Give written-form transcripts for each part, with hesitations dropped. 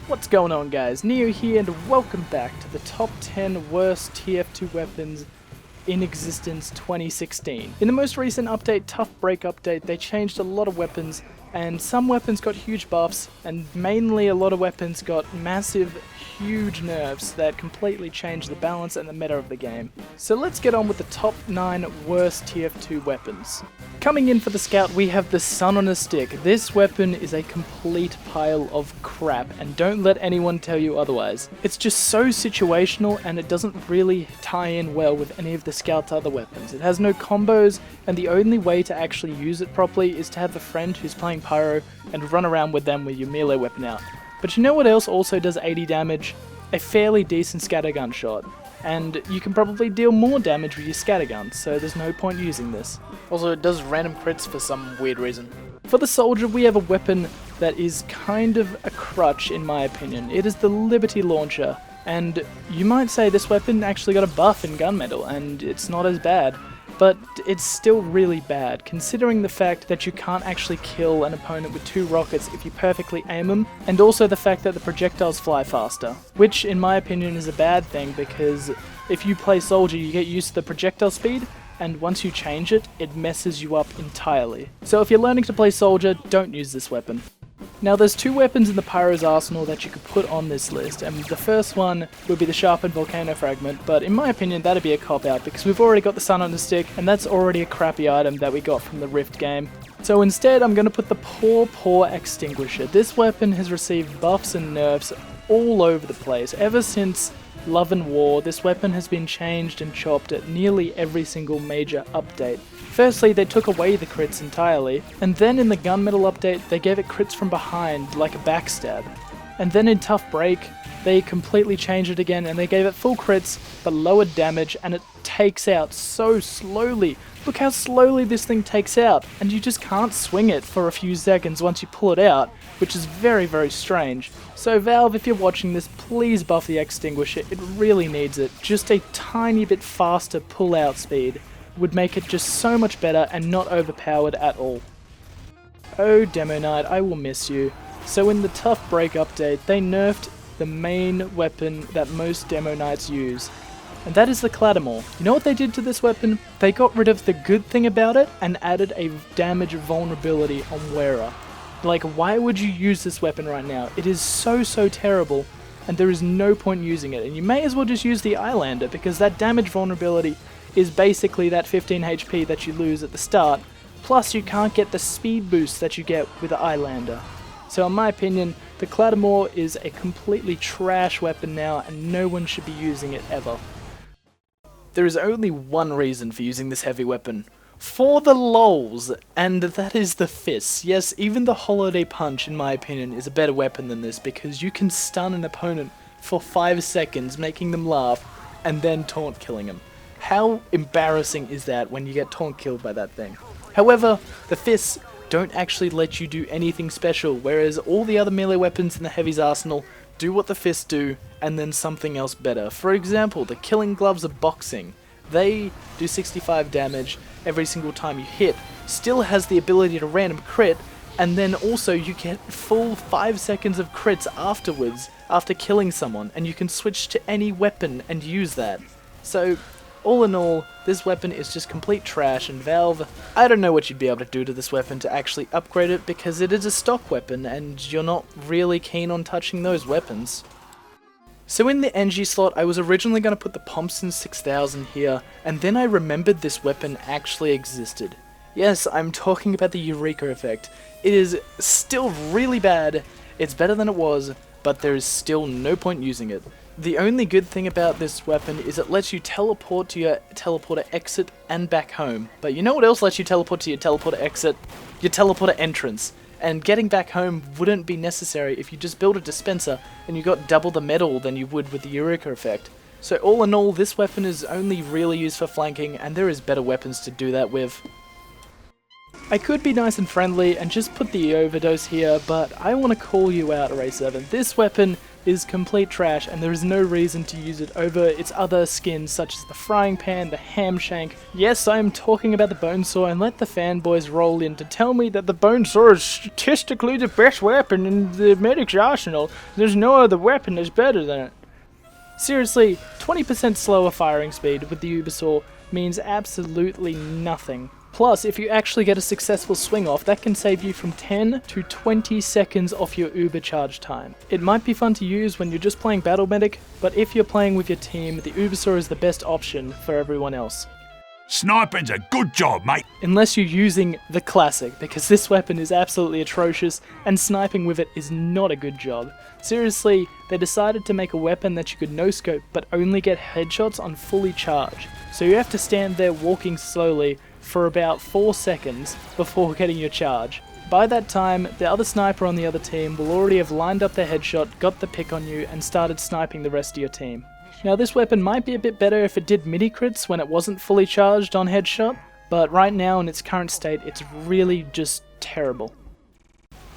What's going on, guys? Neo here, and welcome back to the top 10 worst TF2 weapons in existence 2016. In the most recent update, ToughBreak update, they changed a lot of weapons, and some weapons got huge buffs, and mainly a lot of weapons got massive, huge nerfs that completely changed the balance and the meta of the game. So let's get on with the top 9 worst TF2 weapons. Coming in for the scout, we have the Sun on a Stick. This weapon is a complete pile of crap, and don't let anyone tell you otherwise. It's just so situational, and it doesn't really tie in well with any of the scout's other weapons. It has no combos, and the only way to actually use it properly is to have a friend who's playing pyro and run around with them with your melee weapon out. But you know what else also does 80 damage? A fairly decent scattergun shot. And you can probably deal more damage with your scattergun, so there's no point using this. Also, it does random crits for some weird reason. For the soldier, we have a weapon that is kind of a crutch in my opinion. It is the Liberty Launcher, and you might say this weapon actually got a buff in gunmetal, and it's not as bad. But it's still really bad, considering the fact that you can't actually kill an opponent with 2 rockets if you perfectly aim them, and also the fact that the projectiles fly faster, which in my opinion is a bad thing because if you play soldier you get used to the projectile speed, and once you change it, it messes you up entirely. So if you're learning to play soldier, don't use this weapon. Now there's 2 weapons in the Pyro's arsenal that you could put on this list, and the first one would be the Sharpened Volcano Fragment, but in my opinion that'd be a cop-out because we've already got the Sun on the Stick, and that's already a crappy item that we got from the Rift game. So instead I'm going to put the poor Extinguisher. This weapon has received buffs and nerfs all over the place. Ever since Love and War, this weapon has been changed and chopped at nearly every single major update. Firstly, they took away the crits entirely, and then in the gunmetal update, they gave it crits from behind, like a backstab. And then in ToughBreak, they completely changed it again, and they gave it full crits, but lowered damage, and it takes out so slowly. Look how slowly this thing takes out, and you just can't swing it for a few seconds once you pull it out, which is very strange. So Valve, if you're watching this, please buff the Extinguisher, it really needs it. Just a tiny bit faster pull-out speed would make it just so much better and not overpowered at all. Oh Demo Knight, I will miss you. So in the ToughBreak update, they nerfed the main weapon that most Demo Knights use, and that is the Claddagh. You know what they did to this weapon? They got rid of the good thing about it and added a damage vulnerability on wearer. Like, why would you use this weapon right now? It is so terrible, and there is no point using it, and you may as well just use the Islander because that damage vulnerability is basically that 15 HP that you lose at the start, plus you can't get the speed boost that you get with the Islander. So in my opinion, the Claddagh is a completely trash weapon now, and no one should be using it ever. There is only one reason for using this heavy weapon. For the lols, and that is the fists. Yes, even the Holiday Punch, in my opinion, is a better weapon than this because you can stun an opponent for 5 seconds, making them laugh, and then taunt killing them. How embarrassing is that when you get taunt killed by that thing? However, the fists don't actually let you do anything special, whereas all the other melee weapons in the heavy's arsenal do what the fists do, and then something else better. For example, the Killing Gloves of Boxing. They do 65 damage every single time you hit, still has the ability to random crit, and then also you get full 5 seconds of crits afterwards, after killing someone, and you can switch to any weapon and use that. So, all in all, this weapon is just complete trash, and Valve, I don't know what you'd be able to do to this weapon to actually upgrade it because it is a stock weapon and you're not really keen on touching those weapons. So in the NG slot, I was originally going to put the Thompson 6000 here, and then I remembered this weapon actually existed. Yes, I'm talking about the Eureka effect. It is still really bad, it's better than it was, but there is still no point using it. The only good thing about this weapon is it lets you teleport to your teleporter exit and back home. But you know what else lets you teleport to your teleporter exit? Your teleporter entrance. And getting back home wouldn't be necessary if you just built a dispenser and you got double the metal than you would with the Eureka effect. So all in all, this weapon is only really used for flanking, and there is better weapons to do that with. I could be nice and friendly and just put the overdose here, but I want to call you out, Ray 7. This weapon is complete trash and there is no reason to use it over its other skins such as the frying pan, the ham shank. Yes, I am talking about the bone saw, and let the fanboys roll in to tell me that the bone saw is statistically the best weapon in the medic's arsenal. There's no other weapon that's better than it. Seriously, 20% slower firing speed with the Uber saw means absolutely nothing. Plus, if you actually get a successful swing off, that can save you from 10 to 20 seconds off your Uber charge time. It might be fun to use when you're just playing Battle Medic, but if you're playing with your team, the Uber saw is the best option for everyone else. Sniping's a good job, mate. Unless you're using the classic, because this weapon is absolutely atrocious, and sniping with it is not a good job. Seriously, they decided to make a weapon that you could no-scope, but only get headshots on fully charge. So you have to stand there walking slowly for about 4 seconds before getting your charge. By that time, the other sniper on the other team will already have lined up their headshot, got the pick on you, and started sniping the rest of your team. Now this weapon might be a bit better if it did mini crits when it wasn't fully charged on headshot, but right now in its current state it's really just terrible.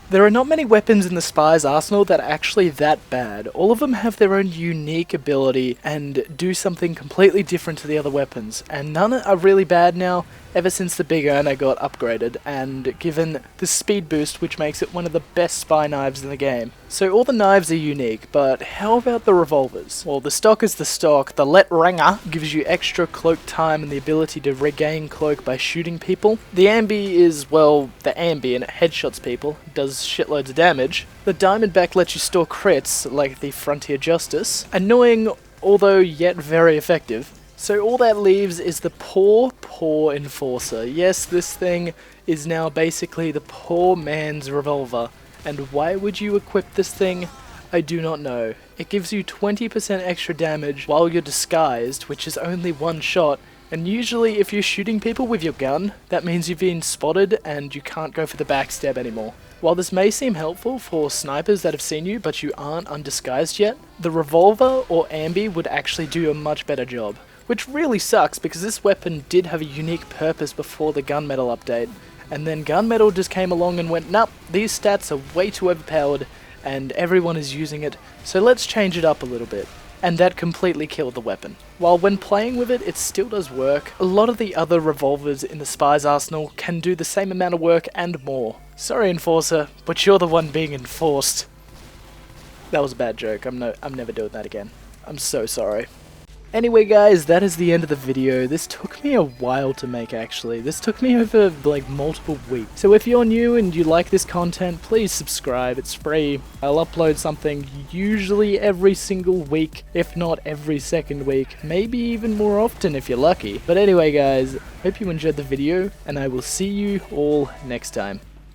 There are not many weapons in the Spy's arsenal that are actually that bad. All of them have their own unique ability and do something completely different to the other weapons, and none are really bad now ever since the Big Earner got upgraded and given the speed boost, which makes it one of the best spy knives in the game. So all the knives are unique, but how about the revolvers? Well, the stock is the stock. The Let Ranger gives you extra cloak time and the ability to regain cloak by shooting people. The Ambi is, well, the Ambi, and it headshots people, does shitloads of damage. The Diamondback lets you store crits, like the Frontier Justice. Annoying, although yet very effective. So all that leaves is the poor Enforcer. Yes, this thing is now basically the poor man's revolver. And why would you equip this thing? I do not know. It gives you 20% extra damage while you're disguised, which is only one shot. And usually if you're shooting people with your gun, that means you've been spotted and you can't go for the backstab anymore. While this may seem helpful for snipers that have seen you but you aren't undisguised yet, the Revolver or Ambi would actually do a much better job. Which really sucks because this weapon did have a unique purpose before the Gunmetal update, and then Gunmetal just came along and went, nope, these stats are way too overpowered and everyone is using it, so let's change it up a little bit. And that completely killed the weapon. While when playing with it, it still does work, a lot of the other revolvers in the Spy's arsenal can do the same amount of work and more. Sorry Enforcer, but you're the one being enforced. That was a bad joke, I'm never doing that again. I'm so sorry. Anyway guys, that is the end of the video. This took me a while to make actually. This took me over like multiple weeks. So if you're new and you like this content, please subscribe, it's free. I'll upload something usually every single week, if not every second week. Maybe even more often if you're lucky. But anyway guys, hope you enjoyed the video and I will see you all next time.